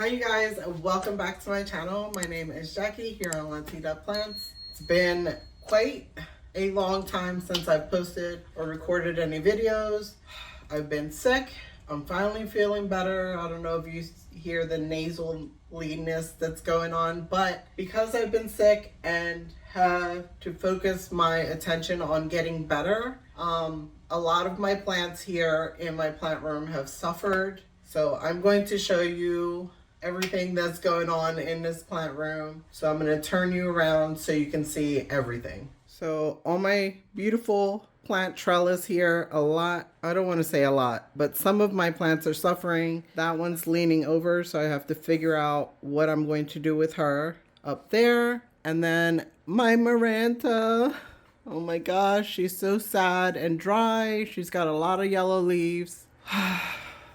Hi you guys, welcome back to my channel. My name is Jackie here on latinaplants. It's been quite a long time since I've posted or recorded any videos. I've been sick. I'm finally feeling better. I don't know if you hear the nasal leanness that's going on, but because I've been sick and have to focus my attention on getting better, a lot of my plants here in my plant room have suffered. So I'm going to show you everything that's going on in this plant room. So I'm going to turn you around so you can see everything. So on my beautiful plant trellis here, I don't want to say a lot, but some of my plants are suffering. That one's leaning over, so I have to figure out what I'm going to do with her up there. And then my Maranta. Oh my gosh, she's so sad and dry. She's got a lot of yellow leaves.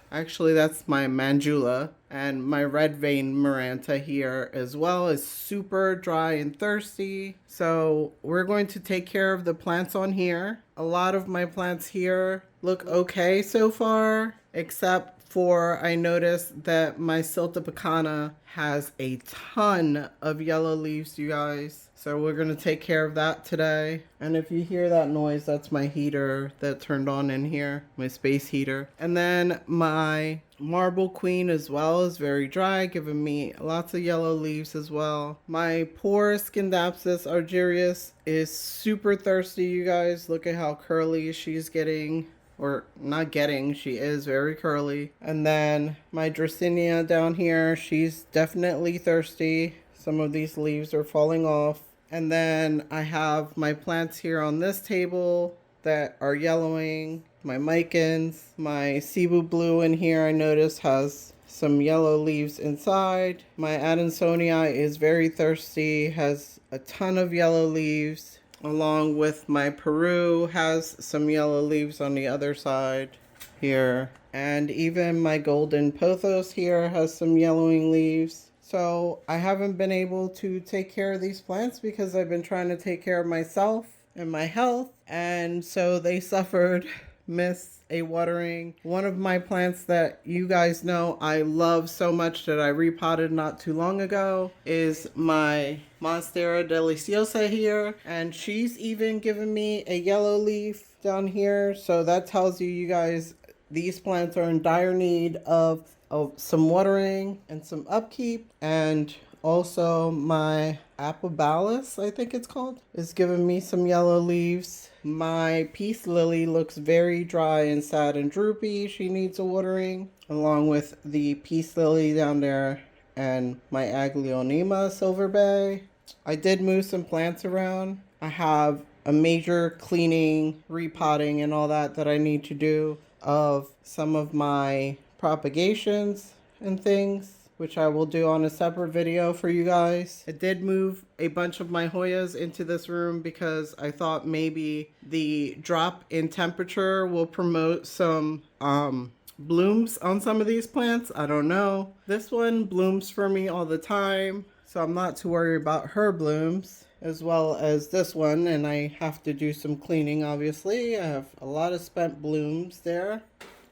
Actually, that's my Manjula, and my red vein Maranta here as well is super dry and thirsty. So we're going to take care of the plants on here. A lot of my plants here look okay so far, except for I noticed that my Siltepecana has a ton of yellow leaves, you guys. So we're going to take care of that today. And if you hear that noise, that's my heater that turned on in here, my space heater. And then my Marble Queen as well is very dry, giving me lots of yellow leaves as well. My poor Scindapsus argyrius is super thirsty, you guys. Look at how curly she's getting. Or not getting, she is very curly. And then my Dracaena down here, she's definitely thirsty. Some of these leaves are falling off. And then I have my plants here on this table that are yellowing. My Micans, my Cebu Blue in here I noticed has some yellow leaves inside. My Adansonii is very thirsty, has a ton of yellow leaves. Along with my Peru has some yellow leaves on the other side here. And even my Golden Pothos here has some yellowing leaves. So I haven't been able to take care of these plants because I've been trying to take care of myself and my health. And so they suffered, missed a watering. One of my plants that you guys know I love so much that I repotted not too long ago is my Monstera Deliciosa here. And she's even given me a yellow leaf down here. So that tells you guys these plants are in dire need of some watering and some upkeep. And also my Apobalus, I think it's called, is giving me some yellow leaves. My Peace Lily looks very dry and sad and droopy. She needs a watering, along with the Peace Lily down there and my Aglaonema Silver Bay. I did move some plants around. I have a major cleaning, repotting, and all that I need to do of some of my propagations and things, which I will do on a separate video for you guys. I did move a bunch of my Hoyas into this room because I thought maybe the drop in temperature will promote some blooms on some of these plants. I don't know. This one blooms for me all the time, so I'm not too worried about her blooms, as well as this one, and I have to do some cleaning, obviously. I have a lot of spent blooms there.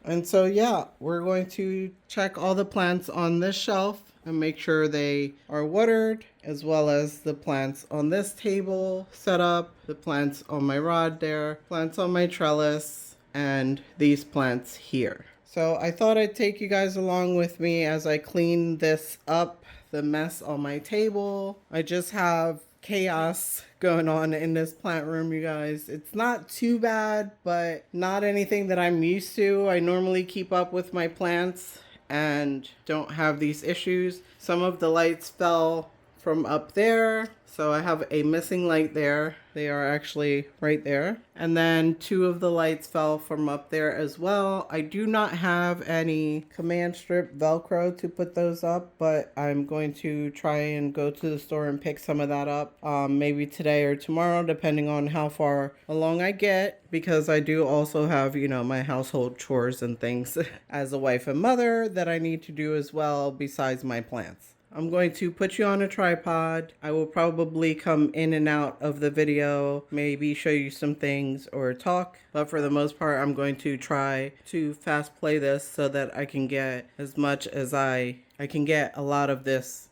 And so yeah, we're going to check all the plants on this shelf and make sure they are watered, as well as the plants on this table set up, the plants on my rod there, plants on my trellis, and these plants here. So I thought I'd take you guys along with me as I clean this up, the mess on my table. I just have chaos going on in this plant room, you guys. It's not too bad, but not anything that I'm used to. I normally keep up with my plants and don't have these issues. Some of the lights fell from up there, so I have a missing light there. They are actually right there. And then 2 of the lights fell from up there as well. I do not have any command strip Velcro to put those up, but I'm going to try and go to the store and pick some of that up maybe today or tomorrow, depending on how far along I get, because I do also have, you know, my household chores and things as a wife and mother that I need to do as well besides my plants. I'm going to put you on a tripod. I will probably come in and out of the video, maybe show you some things or talk. But for the most part, I'm going to try to fast play this so that I can get as much as I can get a lot of this,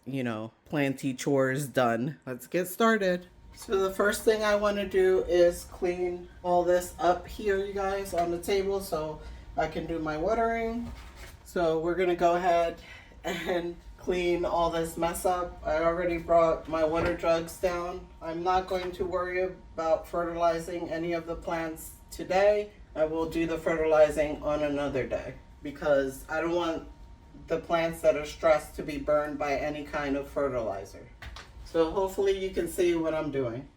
planty chores done. Let's get started. So the first thing I want to do is clean all this up here, you guys, on the table so I can do my watering. So we're going to go ahead and clean all this mess up. I already brought my water jugs down. I'm not going to worry about fertilizing any of the plants today. I will do the fertilizing on another day because I don't want the plants that are stressed to be burned by any kind of fertilizer. So hopefully you can see what I'm doing.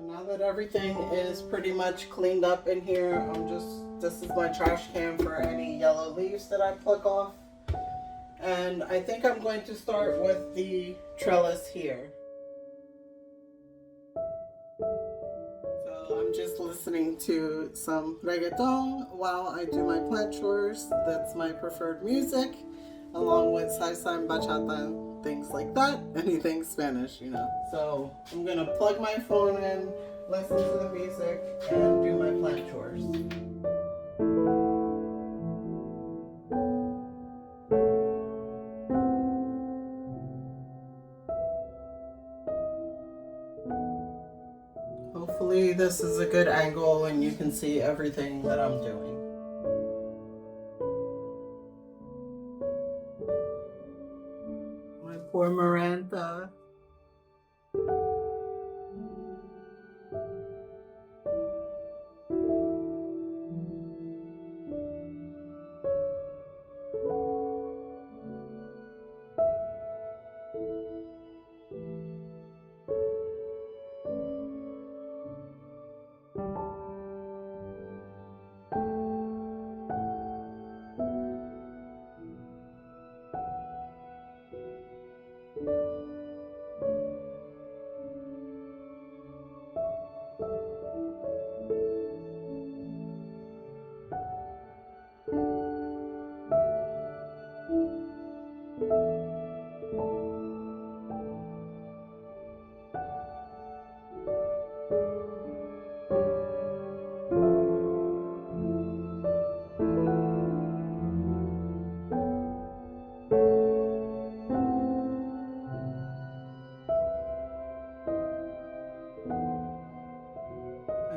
Now that everything is pretty much cleaned up in here, this is my trash can for any yellow leaves that I pluck off. And I think I'm going to start with the trellis here. So I'm just listening to some reggaeton while I do my plant chores. That's my preferred music, along with salsa and bachata and things like that. Anything Spanish, So I'm gonna plug my phone in, listen to the music, and do my plant chores. Hopefully this is a good angle and you can see everything that I'm doing. My poor Miranda.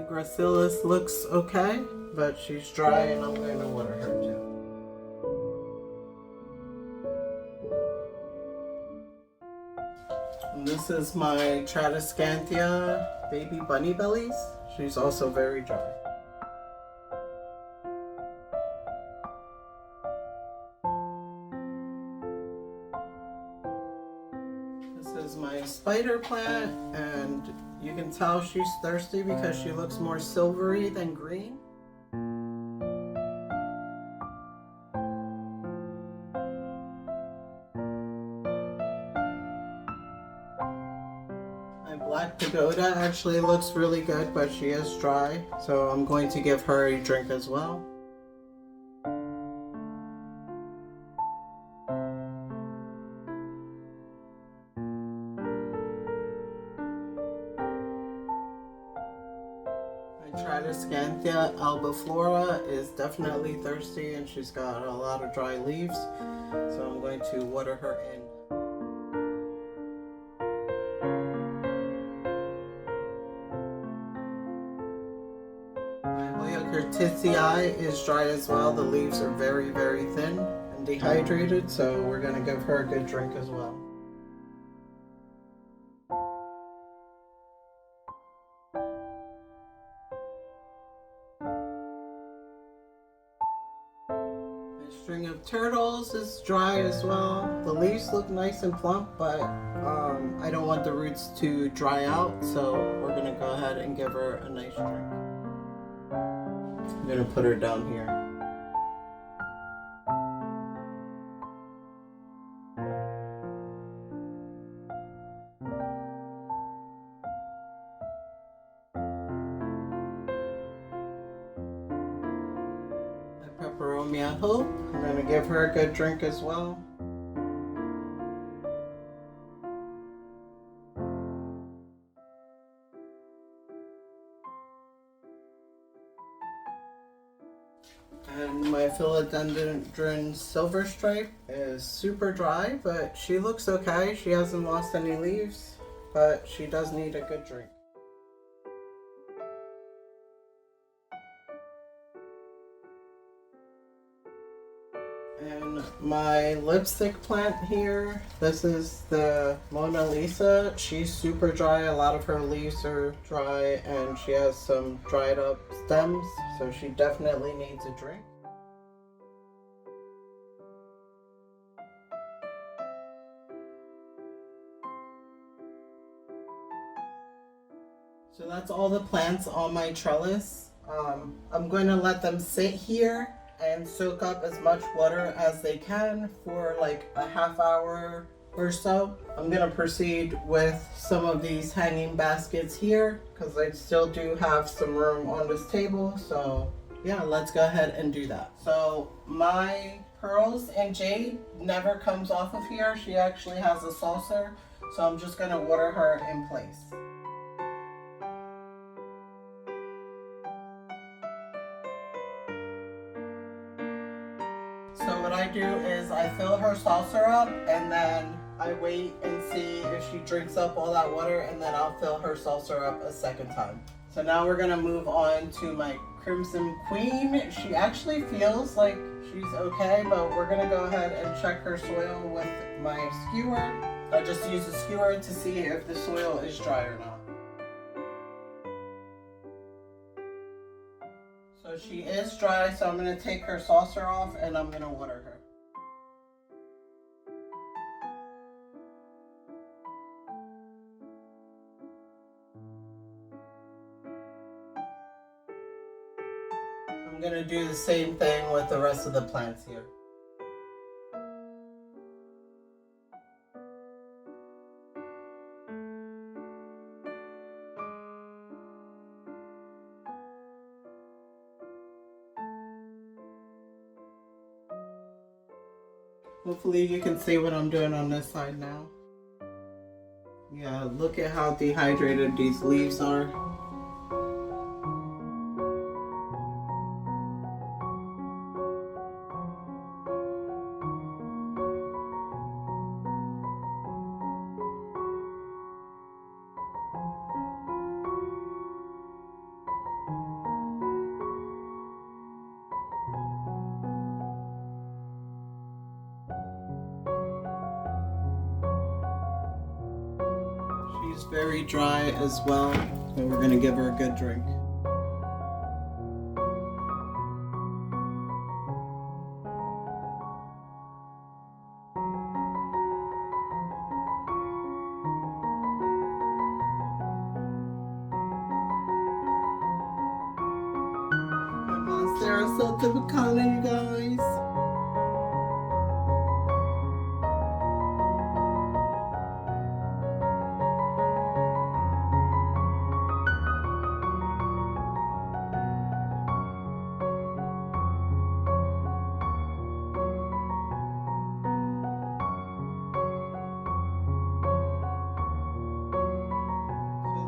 Gracilis looks okay, but she's dry and I'm going to water her too. And this is my Tradescantia baby bunny bellies. She's also very dry. This is my spider plant, and you can tell she's thirsty because she looks more silvery than green. My black pagoda actually looks really good, but she is dry, so I'm going to give her a drink as well. Tradescantia albiflora is definitely thirsty and she's got a lot of dry leaves, so I'm going to water her in. My Hoya curtisii is dry as well. The leaves are very, very thin and dehydrated, so we're going to give her a good drink as well. String of turtles is dry as well. The leaves look nice and plump, but I don't want the roots to dry out, so we're gonna go ahead and give her a nice drink. I'm gonna put her down here. throw me a hope. I'm gonna give her a good drink as well. And my philodendron silver stripe is super dry, but she looks okay. She hasn't lost any leaves, but she does need a good drink. And my lipstick plant here, this is the Mona Lisa. She's super dry. A lot of her leaves are dry and she has some dried up stems, so she definitely needs a drink. So that's all the plants on my trellis. I'm going to let them sit here and soak up as much water as they can for like a half hour or so. I'm gonna proceed with some of these hanging baskets here because I still do have some room on this table. So yeah, let's go ahead and do that. So my pearls and jade never comes off of here. She actually has a saucer, so I'm just gonna water her in place. So what I do is I fill her saucer up and then I wait and see if she drinks up all that water, and then I'll fill her saucer up a second time. So now we're gonna move on to my Crimson Queen. She actually feels like she's okay, but we're gonna go ahead and check her soil with my skewer. I just use a skewer to see if the soil is dry or not. So she is dry, so I'm going to take her saucer off and I'm going to water her. I'm going to do the same thing with the rest of the plants here. Hopefully you can see what I'm doing on this side now. Yeah, look at how dehydrated these leaves are. She's very dry as well, so we're gonna give her a good drink. My Monstera Sultabacana, you guys.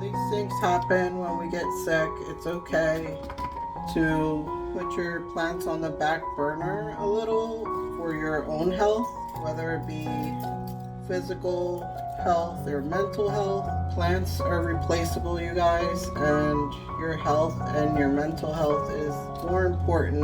These things happen when we get sick. It's okay to put your plants on the back burner a little for your own health, whether it be physical health or mental health. Plants are replaceable, you guys, and your health and your mental health is more important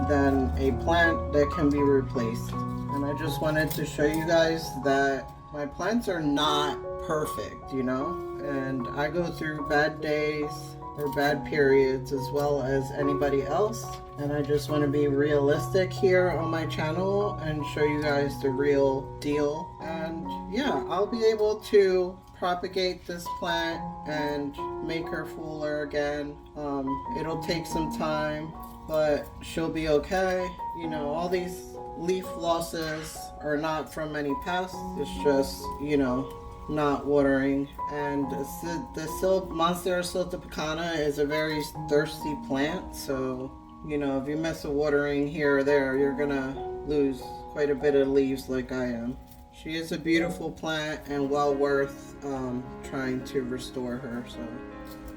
than a plant that can be replaced. And I just wanted to show you guys that my plants are not perfect, you know, and I go through bad days or bad periods as well as anybody else, and I just want to be realistic here on my channel and show you guys the real deal. And yeah, I'll be able to propagate this plant and make her fuller again. It'll take some time, but she'll be okay. You know, all these leaf losses are not from any pests, it's just, you know, not watering. And the Monstera Sultabacana is a very thirsty plant, so you know, if you miss a watering here or there, you're gonna lose quite a bit of leaves like I am. She is a beautiful plant and well worth trying to restore her. So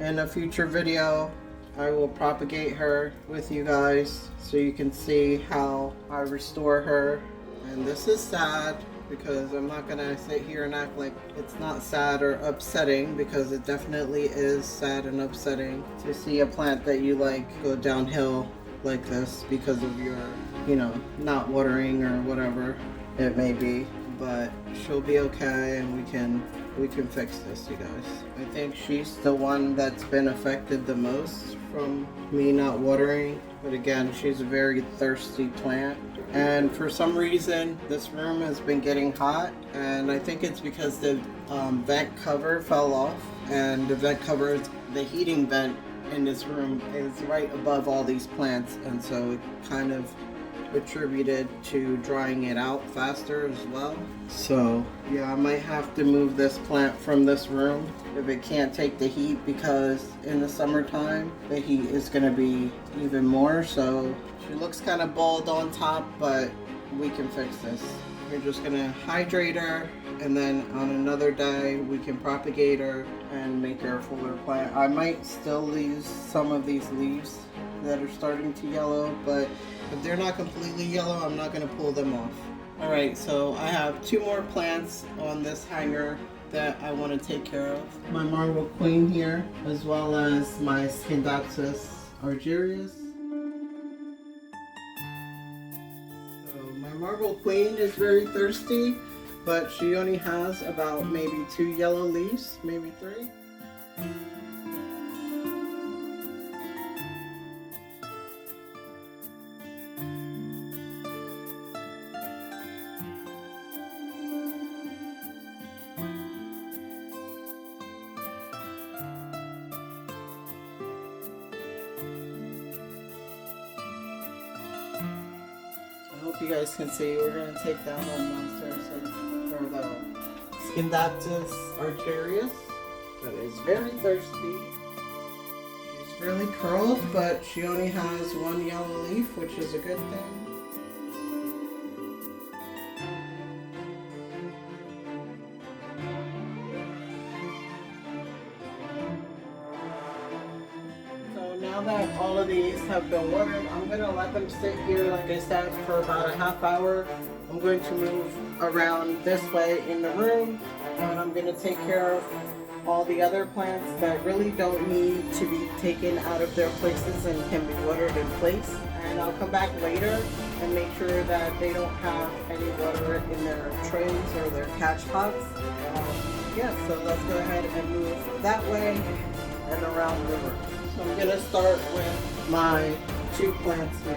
in a future video, I will propagate her with you guys so you can see how I restore her. And this is sad because I'm not gonna sit here and act like it's not sad or upsetting, because it definitely is sad and upsetting to see a plant that you like go downhill like this because of your, you know, not watering or whatever it may be. But she'll be okay, and we can fix this, you guys. I think she's the one that's been affected the most from me not watering. But again, she's a very thirsty plant. And for some reason, this room has been getting hot. And I think it's because the vent cover fell off. And the vent cover, the heating vent in this room is right above all these plants. And so it kind of attributed to drying it out faster as well. So yeah, I might have to move this plant from this room if it can't take the heat, because in the summertime the heat is going to be even more. So she looks kind of bald on top, but we can fix this. We're just going to hydrate her, and then on another day we can propagate her and make her a fuller plant. I might still lose some of these leaves that are starting to yellow, but if they're not completely yellow, I'm not going to pull them off. Alright, so I have 2 more plants on this hanger that I want to take care of. My marble queen here, as well as my Scindapsus argyrius. So my marble queen is very thirsty, but she only has about maybe 2 yellow leaves, maybe 3. I hope you guys can see. We're going to take down the monster, or the Scindapsus argyrius that is very thirsty. She's really curled, but she only has 1 yellow leaf, which is a good thing. Now that all of these have been watered, I'm going to let them sit here, like I said, for about a half hour. I'm going to move around this way in the room, and I'm going to take care of all the other plants that really don't need to be taken out of their places and can be watered in place. And I'll come back later and make sure that they don't have any water in their trays or their catch pots. Yeah, so let's go ahead and move that way and around the room. So I'm going to start with my 2 plants here.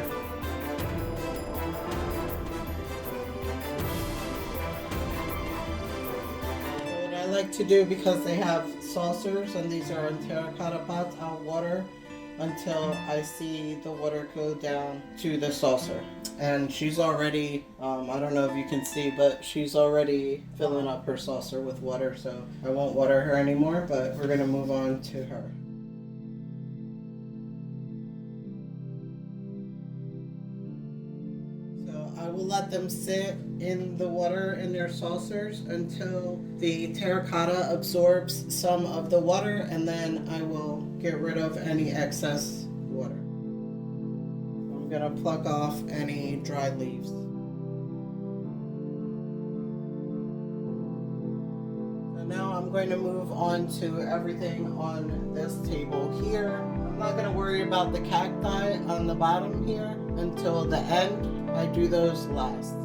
What I like to do, because they have saucers and these are in terracotta pots, I'll water until I see the water go down to the saucer. And she's already, I don't know if you can see, but she's already filling up her saucer with water, so I won't water her anymore, but we're going to move on to her. I will let them sit in the water in their saucers until the terracotta absorbs some of the water, and then I will get rid of any excess water. I'm going to pluck off any dry leaves. So now I'm going to move on to everything on this table here. I'm not going to worry about the cacti on the bottom here until the end. I do those last.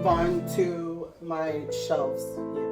move on to my shelves here.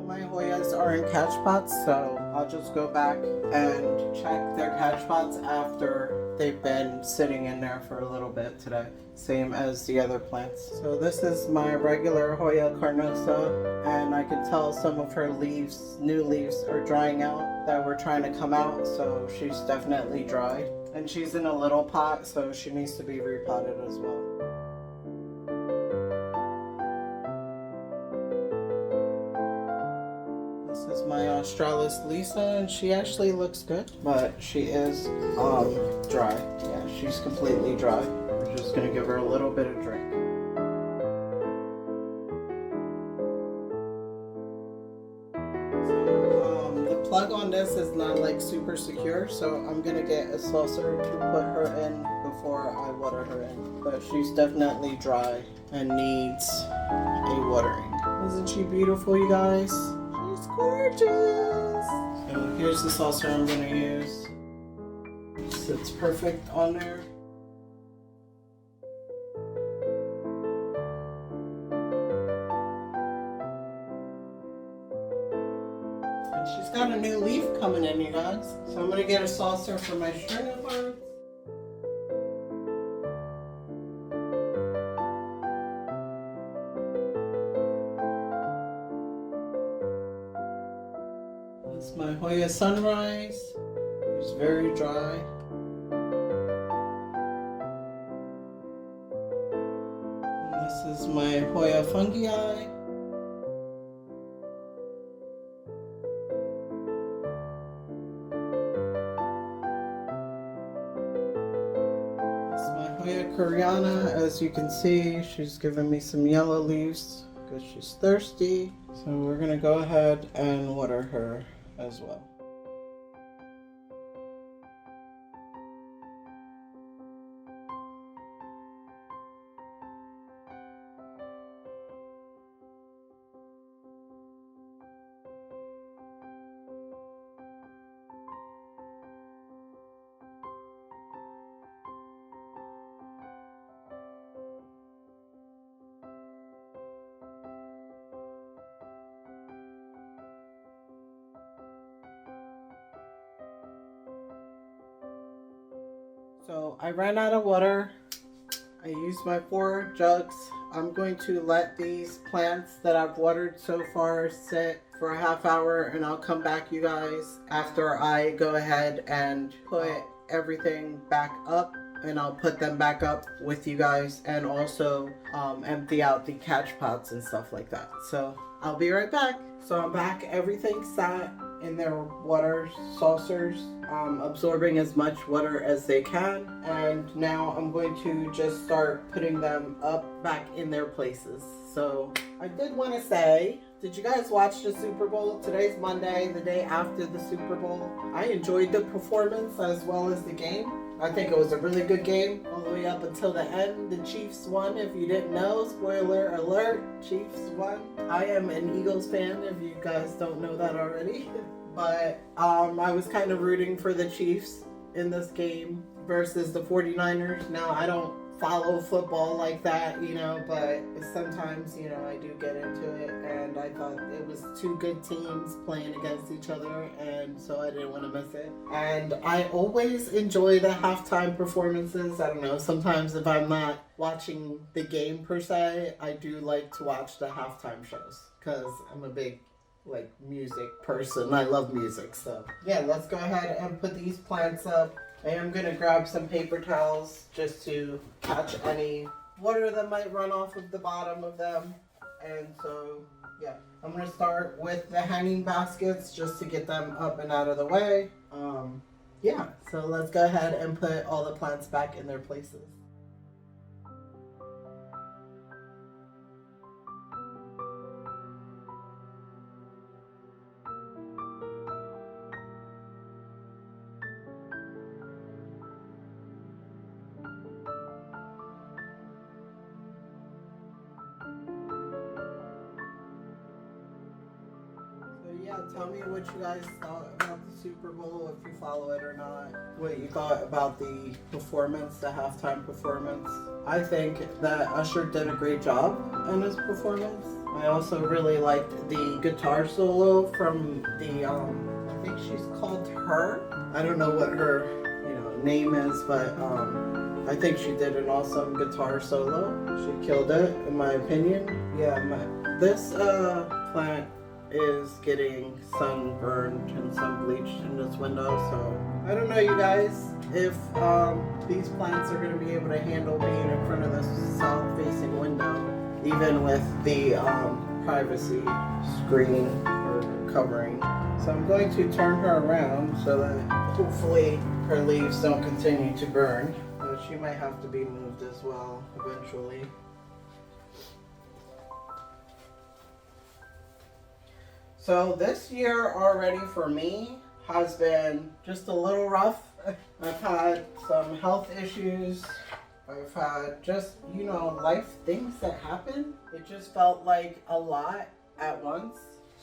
My Hoyas are in catch pots, so I'll just go back and check their catch pots after they've been sitting in there for a little bit today, same as the other plants. So this is my regular Hoya carnosa, and I can tell some of her leaves, new leaves, are drying out that were trying to come out, so she's definitely dry. And she's in a little pot, so she needs to be repotted as well. This is my Australis Lisa, and she actually looks good, but she is dry. Yeah, she's completely dry. We're just gonna give her a little bit of drink. So, the plug on this is not like super secure, so I'm gonna get a saucer to put her in before I water her in. But she's definitely dry and needs a watering. Isn't she beautiful, you guys? She's gorgeous! So here's the saucer I'm gonna use. Sits perfect on there. And she's got a new leaf coming in, you guys. So I'm gonna get a saucer for my string of hearts. This is my Hoya Sunrise. It's very dry. And this is my Hoya Fungii. This is my Hoya Koreana. As you can see, she's giving me some yellow leaves because she's thirsty. So we're gonna go ahead and water her as well. So I ran out of water. I used my 4 jugs. I'm going to let these plants that I've watered so far sit for a half hour, and I'll come back, you guys, after I go ahead and put everything back up, and I'll put them back up with you guys, and also empty out the catch pots and stuff like that. So I'll be right back. So I'm back. Everything sat in their water saucers, absorbing as much water as they can, and now I'm going to just start putting them up back in their places. So I did want to say, did you guys watch the Super Bowl? Today's Monday, the day after the Super Bowl. I enjoyed the performance as well as the game. I think it was a really good game all the way up until the end. The Chiefs won. If you didn't know, spoiler alert, Chiefs won. I am an Eagles fan, if you guys don't know that already. But I was kind of rooting for the Chiefs in this game versus the 49ers. Now, I don't follow football like that, you know, but sometimes, you know, I do get into it, and I thought it was 2 good teams playing against each other, and so I didn't want to miss it. And I always enjoy the halftime performances. I don't know, sometimes if I'm not watching the game per se, I do like to watch the halftime shows because I'm a big music person. I love music. So yeah, let's go ahead and put these plants up. I am going to grab some paper towels just to catch any water that might run off of the bottom of them. And so yeah, I'm going to start with the hanging baskets just to get them up and out of the way. Yeah, so let's go ahead and put all the plants back in their places. tell me what you guys thought about the Super Bowl, if you follow it or not. What you thought about the performance, the halftime performance. I think that Usher did a great job in his performance. I also really liked the guitar solo from the, I think she's called Her. I don't know what her, name is, but I think she did an awesome guitar solo. She killed it, in my opinion. Yeah, this plant is getting sunburned and sun bleached in this window, so I don't know, you guys, if these plants are going to be able to handle being in front of this south-facing window, even with the privacy screen or covering. So I'm going to turn her around so that hopefully her leaves don't continue to burn. But she might have to be moved as well eventually. So this year already for me has been just a little rough. I've had some health issues. I've had just, life things that happen. It just felt like a lot at once.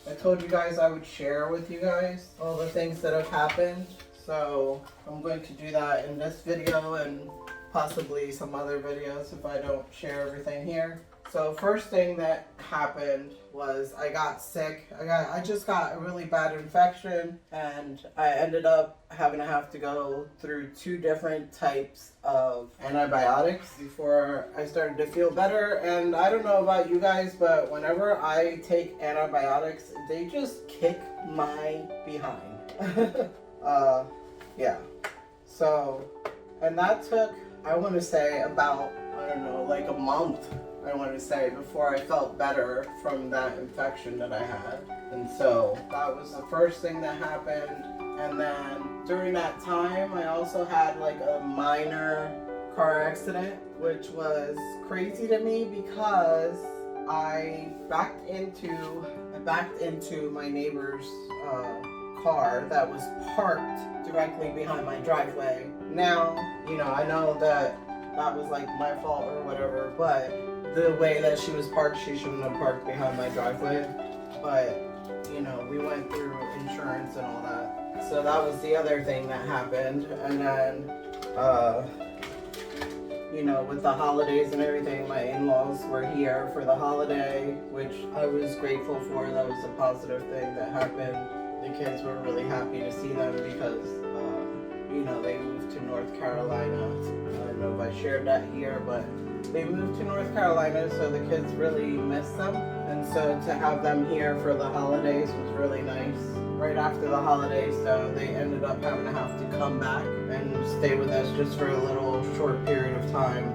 I told you guys I would share with you guys all the things that have happened. So I'm going to do that in this video and possibly some other videos if I don't share everything here. So first thing that happened was I got sick. I just got a really bad infection, and I ended up having to have to go through 2 different types of antibiotics before I started to feel better. And I don't know about you guys, but whenever I take antibiotics, they just kick my behind. Yeah. So, and that took, I want to say about, like a month, I want to say, before I felt better from that infection that I had. And so that was the first thing that happened. And then during that time, I also had like a minor car accident, which was crazy to me because I backed into my neighbor's car that was parked directly behind my driveway. Now, I know that was like my fault or whatever, but the way that she was parked, she shouldn't have parked behind my driveway. But, we went through insurance and all that. So that was the other thing that happened. And then, with the holidays and everything, my in-laws were here for the holiday, which I was grateful for. That was a positive thing that happened. The kids were really happy to see them because, they moved to North Carolina. I don't know if I shared that here, but they moved to North Carolina, so the kids really missed them. And so to have them here for the holidays was really nice. Right after the holidays, though, they ended up having to have to come back and stay with us just for a little short period of time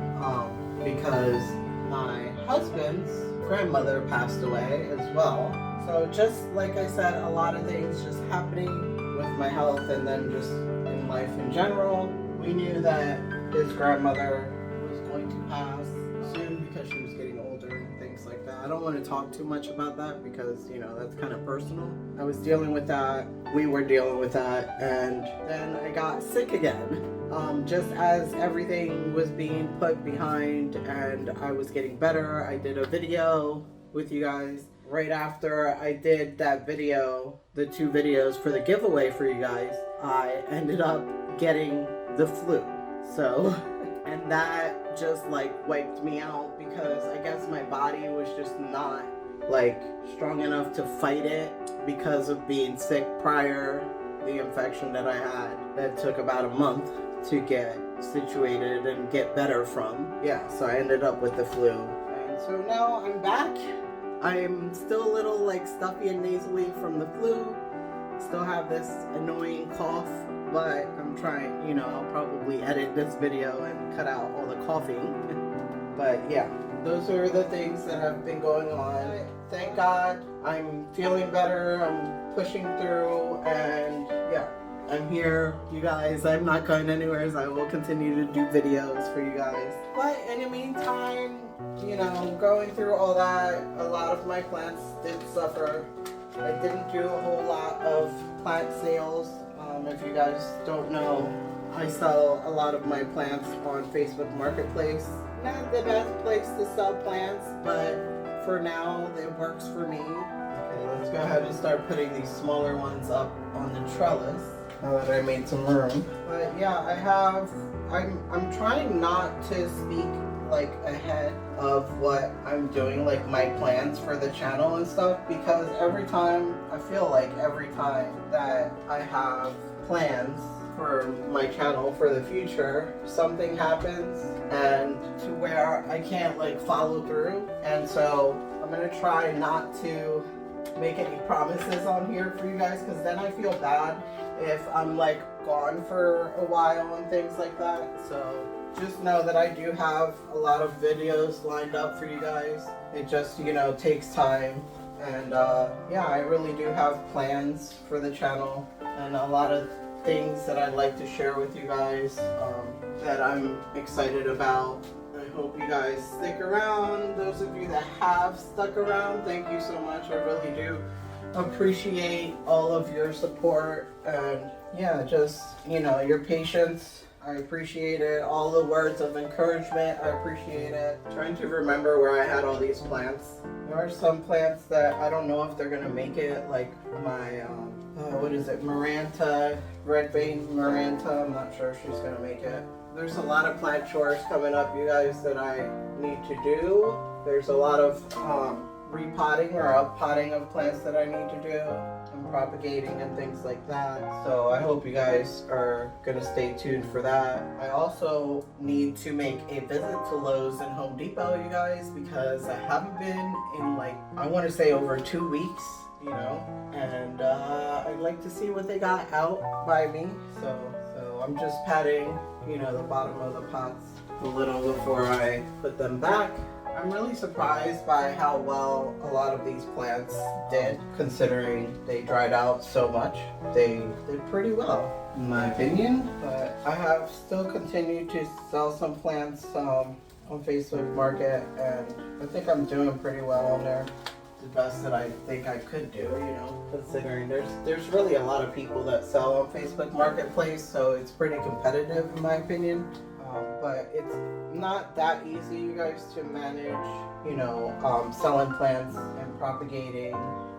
because my husband's grandmother passed away as well. So just like I said, a lot of things just happening with my health and then just in life in general. We knew that his grandmother was going to pass soon because she was getting older and things like that. I don't want to talk too much about that because, that's kind of personal. I was dealing with that. We were dealing with that. And then I got sick again. Just as everything was being put behind and I was getting better, I did a video with you guys. Right after I did that video, the 2 videos for the giveaway for you guys, I ended up getting the flu. So, and that just like wiped me out because I guess my body was just not like strong enough to fight it because of being sick prior, the infection that I had that took about a month to get situated and get better from. Yeah, so I ended up with the flu. And so now I'm back. I'm still a little like stuffy and nasally from the flu. Still have this annoying cough, but I'm trying, I'll probably edit this video and cut out all the coughing. But yeah, those are the things that have been going on. Thank God I'm feeling better, I'm pushing through, and yeah, I'm here, you guys. I'm not going anywhere, so I will continue to do videos for you guys. But in the meantime, going through all that, a lot of my plants did suffer. I didn't do a whole lot of plant sales. If you guys don't know, I sell a lot of my plants on Facebook Marketplace. Not the best place to sell plants, but for now it works for me Let's go ahead and start putting these smaller ones up on the trellis now that I made some room. But yeah, I'm trying not to speak like ahead of what I'm doing, like my plans for the channel and stuff, because I feel like every time that I have plans for my channel for the future, something happens and to where I can't like follow through. And so I'm gonna try not to make any promises on here for you guys, because then I feel bad if I'm like gone for a while and things like that. So just know that I do have a lot of videos lined up for you guys. It just, you know, takes time. And yeah, I really do have plans for the channel and a lot of things that I'd like to share with you guys that I'm excited about. I hope you guys stick around. Those of you that have stuck around, thank you so much. I really do appreciate all of your support and yeah, just, you know, your patience. I appreciate it. All the words of encouragement, I appreciate it. Trying to remember where I had all these plants. There are some plants that I don't know if they're gonna make it, like my what is it, Maranta, red vein Maranta. I'm not sure if she's gonna make it. There's a lot of plant chores coming up, you guys, that I need to do. There's a lot of repotting or uppotting of plants that I need to do and propagating and things like that. So I hope you guys are gonna stay tuned for that. I also need to make a visit to Lowe's and Home Depot, you guys, because I haven't been in like, I want to say over 2 weeks, you know, and I'd like to see what they got out by me. So I'm just patting, you know, the bottom of the pots a little before I put them back. I'm really surprised by how well a lot of these plants did, considering they dried out so much. They did pretty well, in my opinion. But I have still continued to sell some plants on Facebook Market, and I think I'm doing pretty well on there. The best that I think I could do, you know, considering there's really a lot of people that sell on Facebook Marketplace, so it's pretty competitive in my opinion. But it's not that easy, you guys, to manage, you know, selling plants and propagating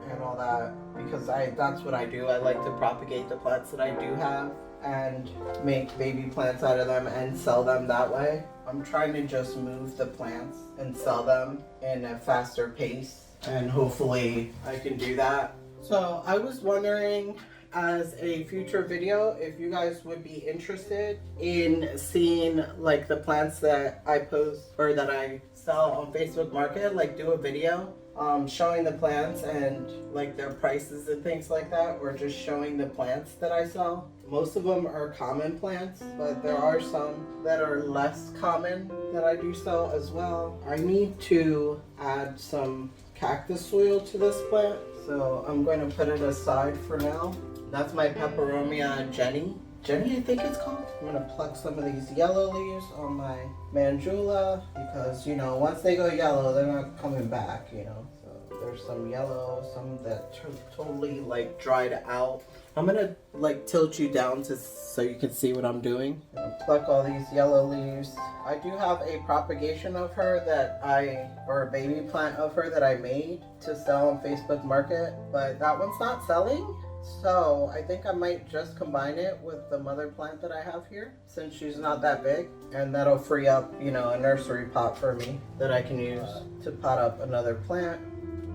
and all that, because that's what I do. I like to propagate the plants that I do have and make baby plants out of them and sell them that way. I'm trying to just move the plants and sell them in a faster pace, and hopefully I can do that. So I was wondering, as a future video, if you guys would be interested in seeing like the plants that I post or that I sell on Facebook Market, like do a video showing the plants and like their prices and things like that, or just showing the plants that I sell. Most of them are common plants, but there are some that are less common that I do sell as well. I need to add some cactus soil to this plant, so I'm going to put it aside for now. That's my peperomia Jenny, I think it's called. I'm gonna pluck some of these yellow leaves on my mandula, because, you know, once they go yellow, they're not coming back, you know. So there's some yellow, some that totally like dried out. I'm gonna like tilt you down so you can see what I'm doing. I'm gonna pluck all these yellow leaves. I do have a propagation of her or a baby plant of her that I made to sell on Facebook Market, but that one's not selling. So I think I might just combine it with the mother plant that I have here, since she's not that big, and that'll free up, you know, a nursery pot for me that I can use to pot up another plant.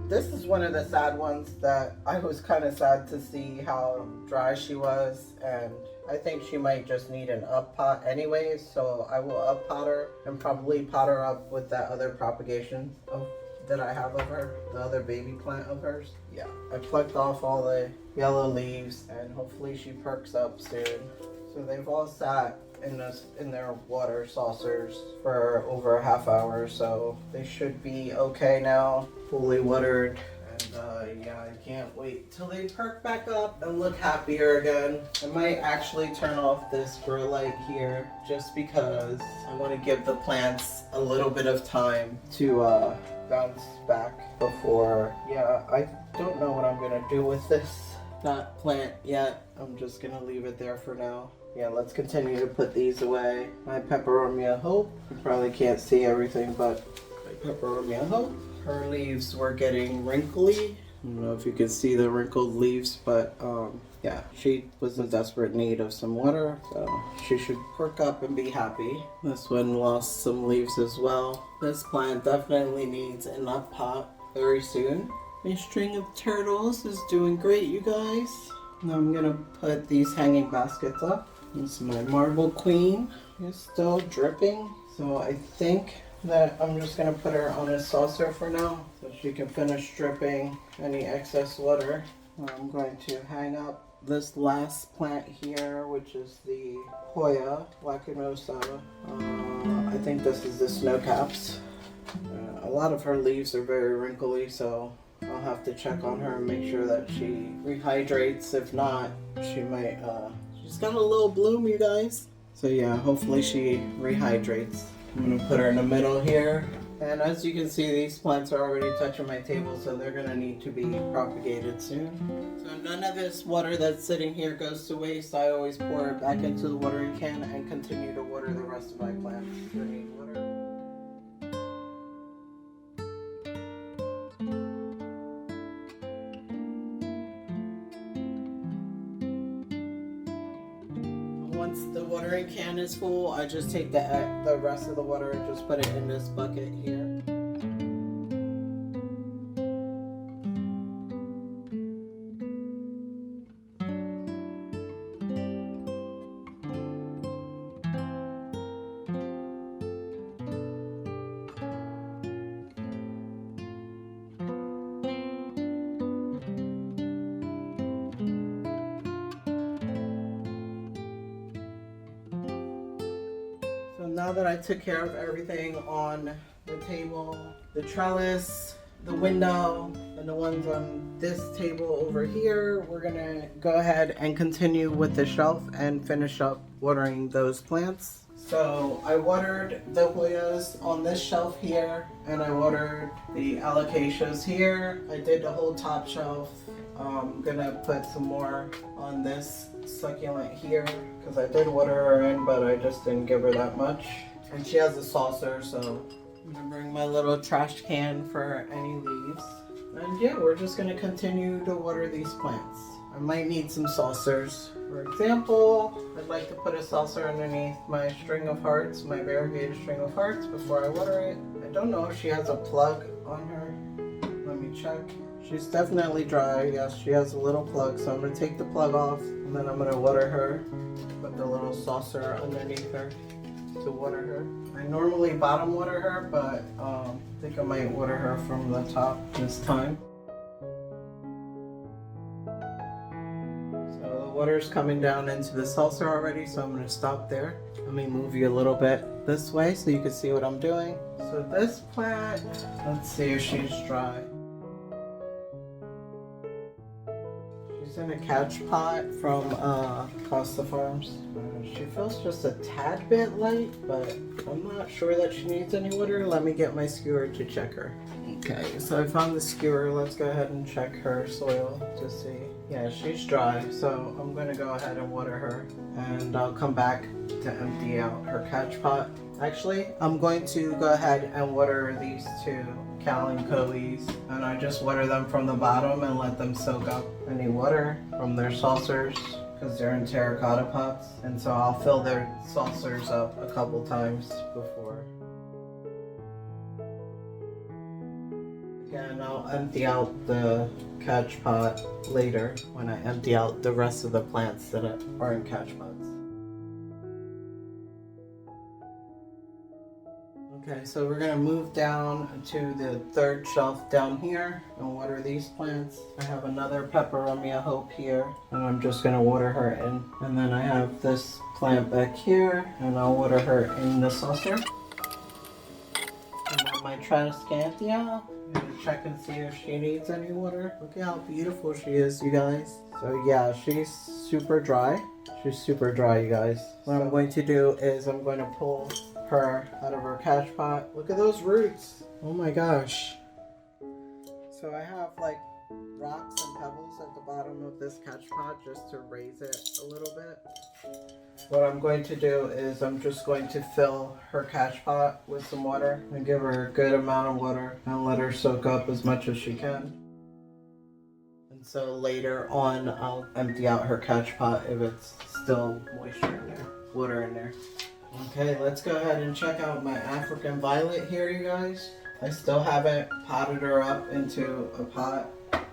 This is one of the sad ones that I was kind of sad to see how dry she was, and I think she might just need an up pot anyways, so I will up pot her and probably pot her up with that other propagation that I have of her, the other baby plant of hers. Yeah, I plucked off all the yellow leaves, and hopefully she perks up soon. So they've all sat in their water saucers for over a half hour, so they should be okay now, fully watered. And yeah, I can't wait till they perk back up and look happier again. I might actually turn off this grow light here, just because I want to give the plants a little bit of time to bounce back before. Yeah, I don't know what I'm gonna do with that plant yet. I'm just gonna leave it there for now. Yeah, let's continue to put these away. My peperomia hope. You probably can't see everything, but my peperomia hope. Her leaves were getting wrinkly. don't know if you can see the wrinkled leaves, but yeah, she was in desperate need of some water, so she should perk up and be happy. This one lost some leaves as well. This plant definitely needs an up pot very soon. My string of turtles is doing great, you guys. Now I'm gonna put these hanging baskets up. This is my marble queen. She's still dripping, so I think that I'm just gonna put her on a saucer for now so she can finish dripping any excess water. I'm going to hang up this last plant here, which is the Hoya lacanosa. I think this is the snow caps. A lot of her leaves are very wrinkly, so I'll have to check on her and make sure that she rehydrates. If not, she might, she's got a little bloom, you guys. So yeah, hopefully she rehydrates. I'm gonna put her in the middle here. And as you can see, these plants are already touching my table, so they're gonna need to be propagated soon. So none of this water that's sitting here goes to waste. I always pour it back into the watering can and continue to water the rest of my plants. They need water. Once the watering can is full, I just take the rest of the water and just put it in this bucket here. Now that I took care of everything on the table, the trellis, the window, and the ones on this table over here, we're gonna go ahead and continue with the shelf and finish up watering those plants. So I watered the Hoyas on this shelf here, and I watered the alocasias here. I did the whole top shelf. I'm gonna put some more on this succulent here because I did water her in, but I just didn't give her that much. And she has a saucer, so I'm gonna bring my little trash can for any leaves. And yeah, we're just gonna continue to water these plants. I might need some saucers. For example, I'd like to put a saucer underneath my string of hearts, my variegated string of hearts, before I water it. I don't know if she has a plug on her. Let me check. She's definitely dry. Yes, she has a little plug, so I'm going to take the plug off, and then I'm going to water her. Put the little saucer underneath her to water her. I normally bottom water her, but I think I might water her from the top this time. So the water's coming down into the saucer already, so I'm going to stop there. Let me move you a little bit this way so you can see what I'm doing. So this plant, let's see if she's dry. In a catch pot from Costa Farms. She feels just a tad bit light, but I'm not sure that she needs any water. Let me get my skewer to check her. Okay, so I found the skewer. Let's go ahead and check her soil to see. Yeah, she's dry, so I'm going to go ahead and water her, and I'll come back to empty out her catch pot. Actually, I'm going to go ahead and water these two Calanchoes, and I just water them from the bottom and let them soak up any water from their saucers because they're in terracotta pots, and so I'll fill their saucers up a couple times before. Again, I'll empty out the catch pot later when I empty out the rest of the plants that are in catch pots. Okay, so we're gonna move down to the third shelf down here and water these plants. I have another Peperomia Hope here, and I'm just gonna water her in. And then I have this plant back here, and I'll water her in the saucer. And then my Tradescantia, I'm gonna check and see if she needs any water. Look at how beautiful she is, you guys. So yeah, she's super dry. She's super dry, you guys. What I'm going to do is I'm going to pull her out of her catch pot. Look at those roots. Oh my gosh. So I have like rocks and pebbles at the bottom of this catch pot just to raise it a little bit. What I'm going to do is I'm just going to fill her catch pot with some water and give her a good amount of water and let her soak up as much as she can. So later on, I'll empty out her catch pot if it's still moisture in there, water in there. Okay, let's go ahead and check out my African violet here, you guys. I still haven't potted her up into a pot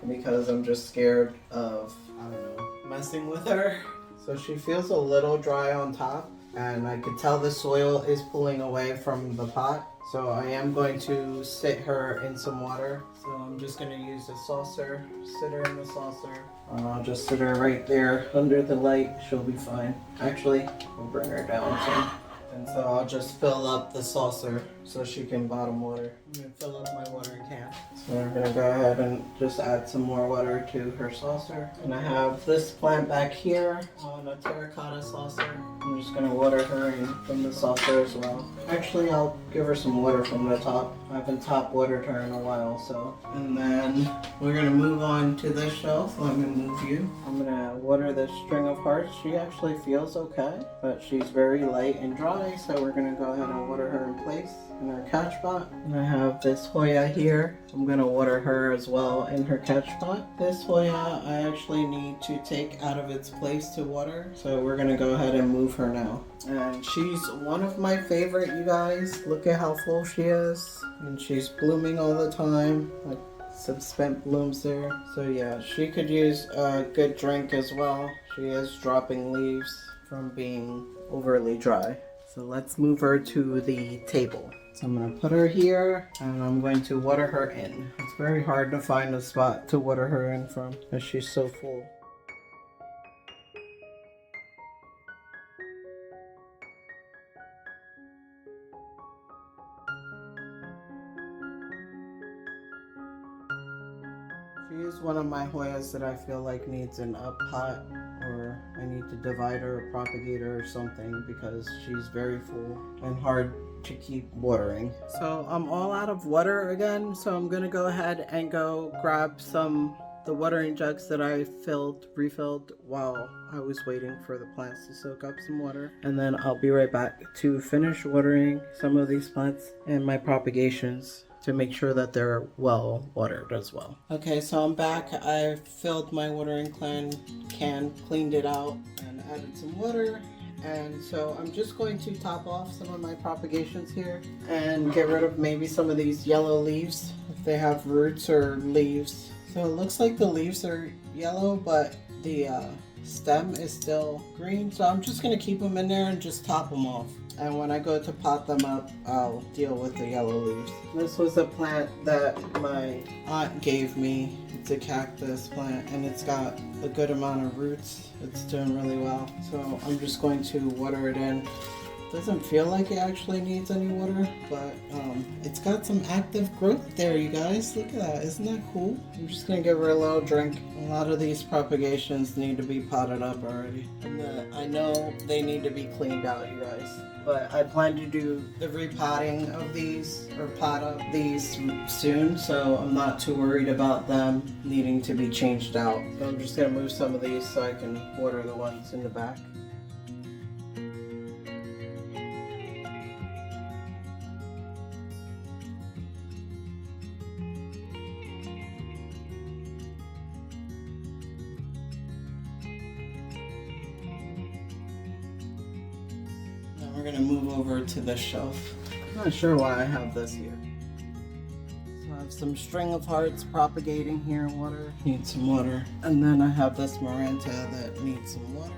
because I'm just scared of, I don't know, messing with her. So she feels a little dry on top, and I could tell the soil is pulling away from the pot. So I am going to sit her in some water. So I'm just going to use a saucer, sit her in the saucer. I'll just sit her right there under the light. She'll be fine. Actually, we'll bring her down some. And so I'll just fill up the saucer so she can bottom water. I'm going to fill up my watering can. So we're going to go ahead and just add some more water to her saucer. And I have this plant back here on a terracotta saucer. I'm just going to water her in from the saucer as well. Actually, I'll give her some water from the top. I haven't top watered her in a while, so. And then we're going to move on to this shelf. Let me move you. I'm going to water this string of hearts. She actually feels okay, but she's very light and dry, so we're going to go ahead and water her in place in our catch pot. And I have this Hoya here. I'm going to water her as well in her catch pot. This Hoya I actually need to take out of its place to water, so we're going to go ahead and move her now. And she's one of my favorite, you guys. Look at how full she is. And she's blooming all the time. Like some spent blooms there. So yeah, she could use a good drink as well. She is dropping leaves from being overly dry. So let's move her to the table. So I'm going to put her here and I'm going to water her in. It's very hard to find a spot to water her in from because she's so full. She is one of my Hoyas that I feel like needs an up pot, or I need to divide her or propagate her or something because she's very full and hard to keep watering. So I'm all out of water again, so I'm gonna go ahead and go grab the watering jugs that I refilled while I was waiting for the plants to soak up some water. And then I'll be right back to finish watering some of these plants and my propagations to make sure that they're well watered as well. Okay, so I'm back. I filled my watering can, cleaned it out, and added some water. And so I'm just going to top off some of my propagations here and get rid of maybe some of these yellow leaves if they have roots or leaves. So it looks like the leaves are yellow, but the stem is still green. So I'm just gonna keep them in there and just top them off. And when I go to pot them up, I'll deal with the yellow leaves. This was a plant that my aunt gave me. It's a cactus plant and it's got a good amount of roots. It's doing really well. So I'm just going to water it in. Doesn't feel like it actually needs any water, but it's got some active growth there, you guys. Look at that, isn't that cool? I'm just gonna give her a little drink. A lot of these propagations need to be potted up already. And I know they need to be cleaned out, you guys. But I plan to do the repotting of these, or pot up these soon, so I'm not too worried about them needing to be changed out. So I'm just gonna move some of these so I can water the ones in the back. We're gonna move over to this shelf. I'm not sure why I have this here. So I have some string of hearts propagating here in water. Need some water. And then I have this Maranta that needs some water.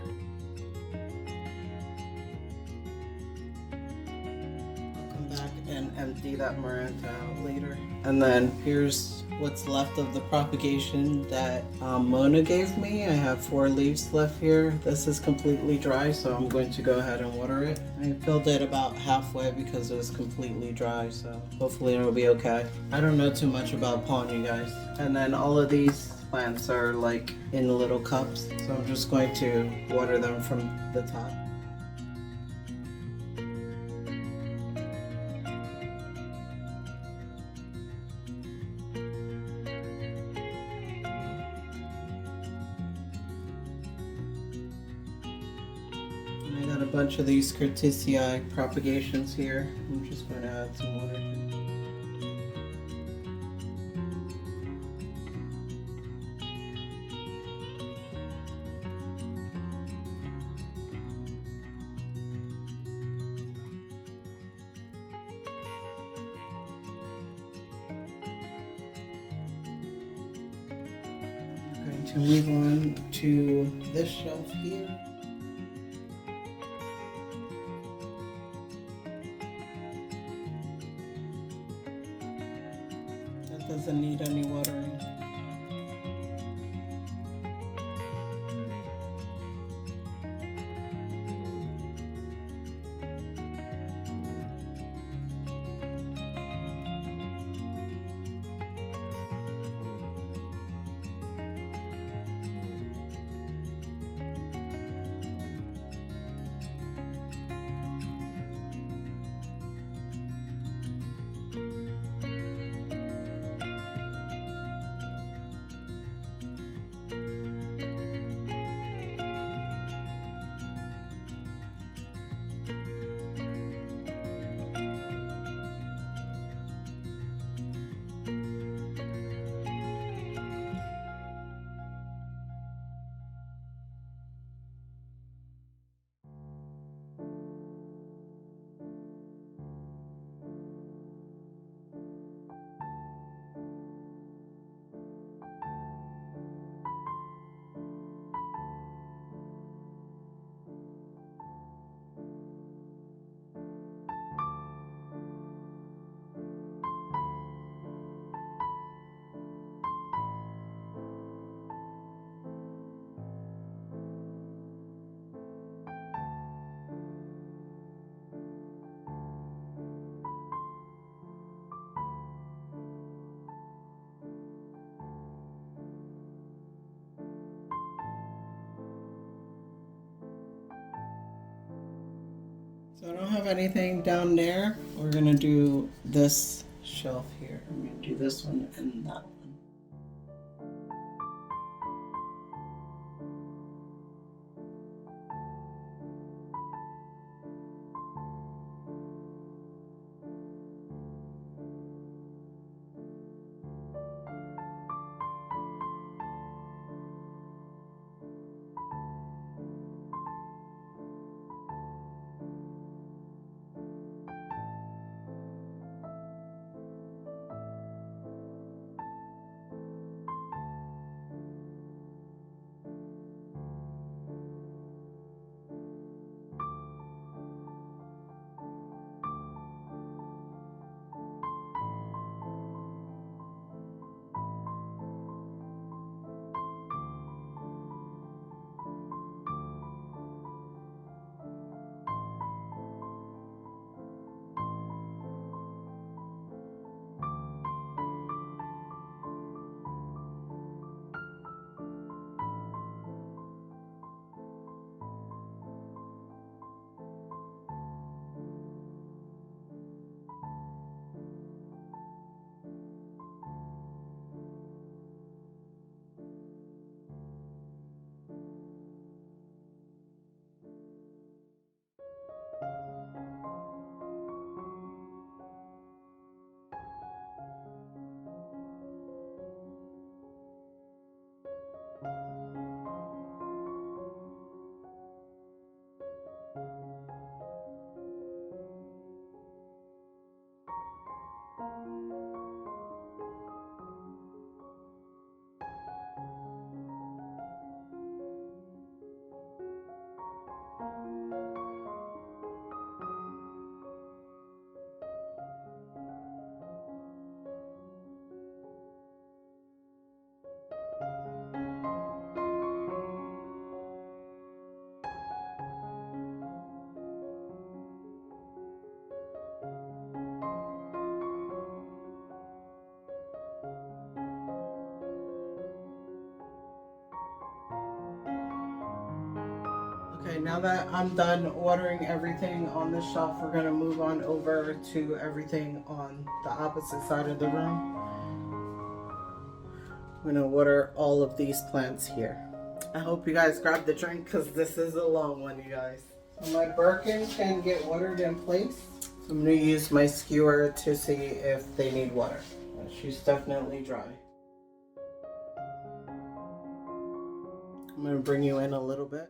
I'll come back and empty that Maranta out later. And then here's what's left of the propagation that Mona gave me. I have 4 leaves left here. This is completely dry, so I'm going to go ahead and water it. I filled it about halfway because it was completely dry, so hopefully it'll be okay. I don't know too much about pond, you guys. And then all of these plants are like in little cups, so I'm just going to water them from the top. I got a bunch of these Curtisii propagations here. I'm just going to add some water to it. going to move on to this shelf here. That doesn't need any watering. So I don't have anything down there. We're gonna do this shelf here. I'm gonna do this one and that one. Okay, now that I'm done watering everything on this shelf, we're gonna move on over to everything on the opposite side of the room. I'm gonna water all of these plants here. I hope you guys grab the drink because this is a long one, you guys. So my Birkin can get watered in place. So I'm gonna use my skewer to see if they need water. She's definitely dry. I'm gonna bring you in a little bit.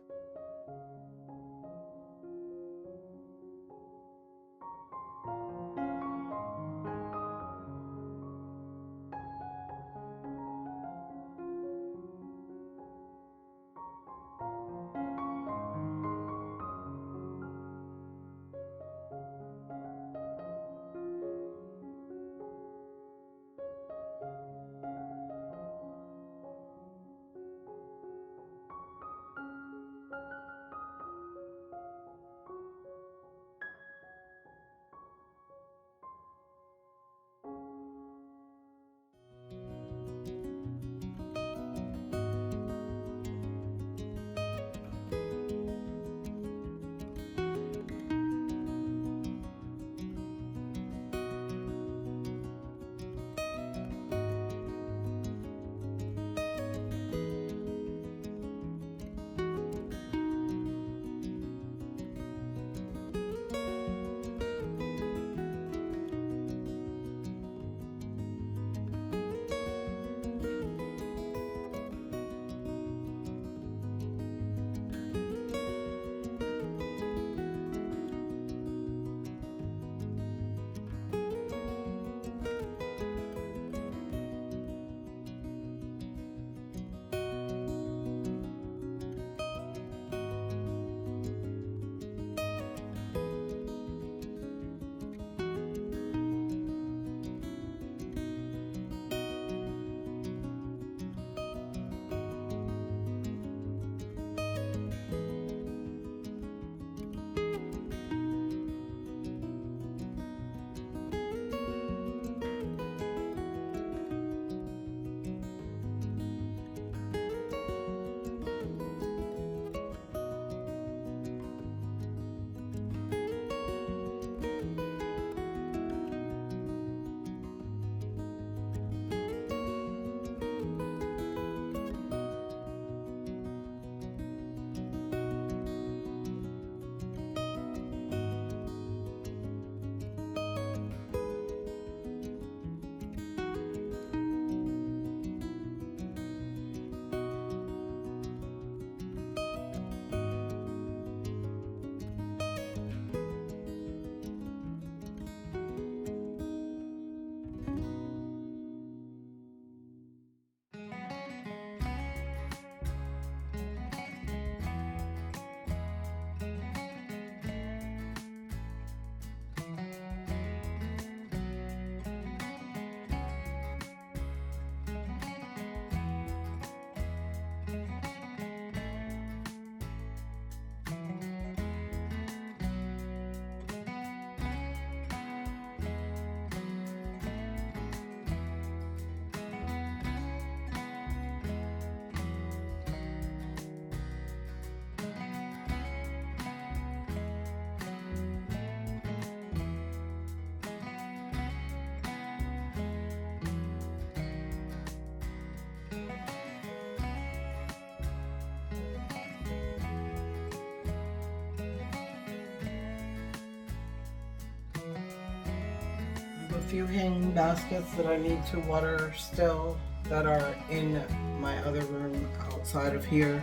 few hanging baskets that I need to water still that are in my other room outside of here.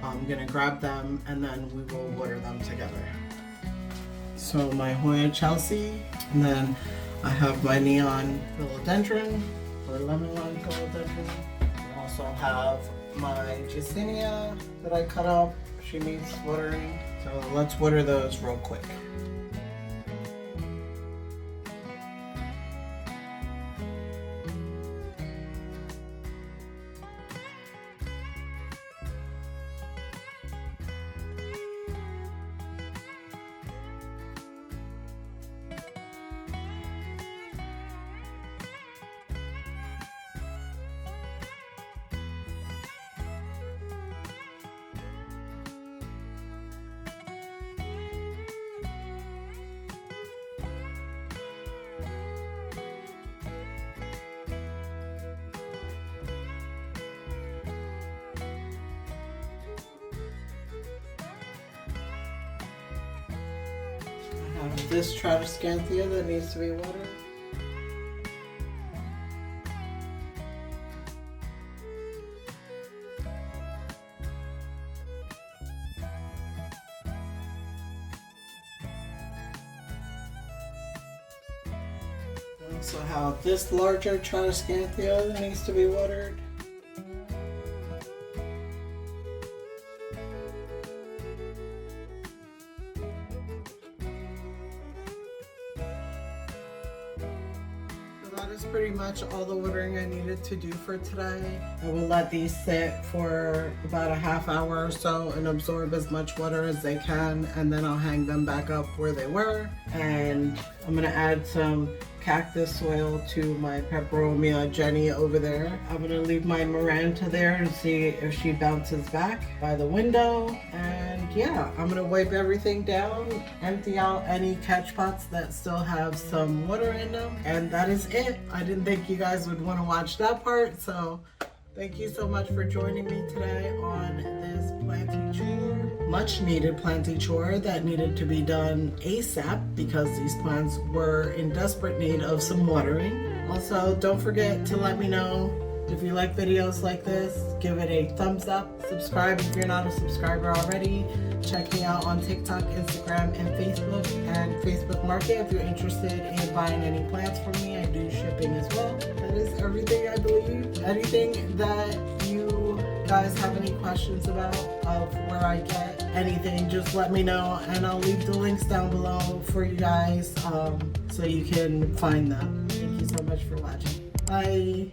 I'm gonna grab them and then we will water them together. So my Hoya Chelsea, and then I have my neon philodendron or lemon lime philodendron. I also have my Jesenia that I cut up. She needs watering. So let's water those real quick. This Tradescanthia that needs to be watered. I also have this larger Tradescanthia that needs to be watered. That is pretty much all the watering I needed to do for today. I will let these sit for about a half hour or so and absorb as much water as they can, and then I'll hang them back up where they were. And I'm gonna add some cactus soil to my peperomia Jenny over there. I'm gonna leave my Miranda there and see if she bounces back by the window. And yeah, I'm gonna wipe everything down, empty out any catch pots that still have some water in them, and that is it. I didn't think you guys would want to watch that part, so thank you so much for joining me today on this planting chore. Much needed planting chore that needed to be done ASAP because these plants were in desperate need of some watering. Also, don't forget to let me know if you like videos like this. Give it a thumbs up. Subscribe if you're not a subscriber already. Check me out on TikTok, Instagram, and Facebook, and Facebook Market if you're interested in buying any plants from me. I do shipping as well. That is everything, I believe. Anything that you guys have any questions about of where I get anything, just let me know, and I'll leave the links down below for you guys so you can find them. Thank you so much for watching. Bye.